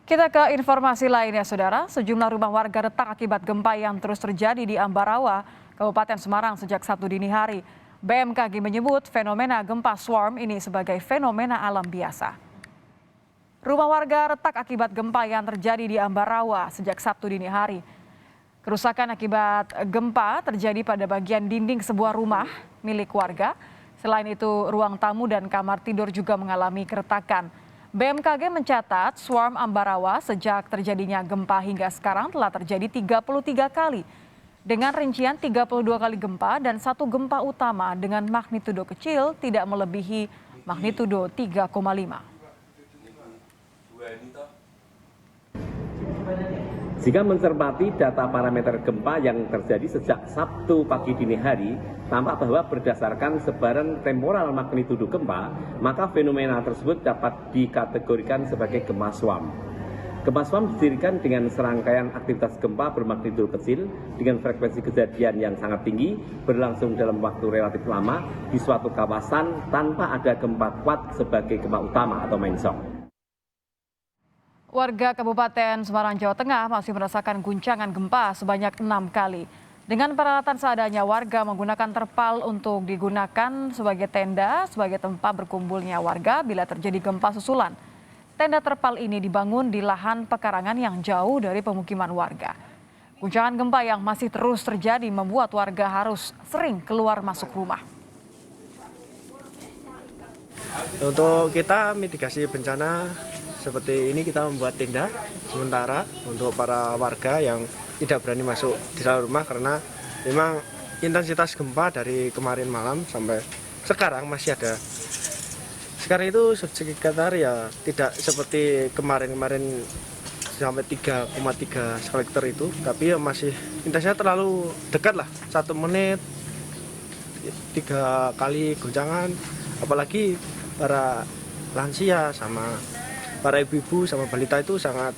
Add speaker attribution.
Speaker 1: Kita ke informasi lainnya, Saudara. Sejumlah rumah warga retak akibat gempa yang terus terjadi di Ambarawa, Kabupaten Semarang sejak Sabtu dini hari. BMKG menyebut fenomena gempa swarm ini sebagai fenomena alam biasa. Rumah warga retak akibat gempa yang terjadi di Ambarawa sejak Sabtu dini hari. Kerusakan akibat gempa terjadi pada bagian dinding sebuah rumah milik warga. Selain itu, ruang tamu dan kamar tidur juga mengalami keretakan. BMKG mencatat swarm Ambarawa sejak terjadinya gempa hingga sekarang telah terjadi 33 kali. Dengan rincian 32 kali gempa dan satu gempa utama dengan magnitudo kecil tidak melebihi magnitudo 3,5.
Speaker 2: Jika mencermati data parameter gempa yang terjadi sejak Sabtu pagi dini hari, tampak bahwa berdasarkan sebaran temporal magnitudo gempa, maka fenomena tersebut dapat dikategorikan sebagai gempa swarm. Gempa swarm didirikan dengan serangkaian aktivitas gempa bermagnitudo kecil dengan frekuensi kejadian yang sangat tinggi, berlangsung dalam waktu relatif lama di suatu kawasan tanpa ada gempa kuat sebagai gempa utama atau main shock.
Speaker 1: Warga Kabupaten Semarang, Jawa Tengah masih merasakan guncangan gempa sebanyak 6 kali. Dengan peralatan seadanya, warga menggunakan terpal untuk digunakan sebagai tenda sebagai tempat berkumpulnya warga bila terjadi gempa susulan. Tenda terpal ini dibangun di lahan pekarangan yang jauh dari pemukiman warga. Guncangan gempa yang masih terus terjadi membuat warga harus sering keluar masuk rumah.
Speaker 3: Untuk kita mitigasi bencana seperti ini, kita membuat tenda sementara untuk para warga yang tidak berani masuk di dalam rumah karena memang intensitas gempa dari kemarin malam sampai sekarang masih ada. Sekarang itu sekitar ya tidak seperti kemarin-kemarin sampai 3,3 skala Richter itu, tapi ya masih intensitasnya terlalu dekat lah, 1 menit 3 kali goncangan, apalagi para lansia sama para ibu-ibu sama balita itu sangat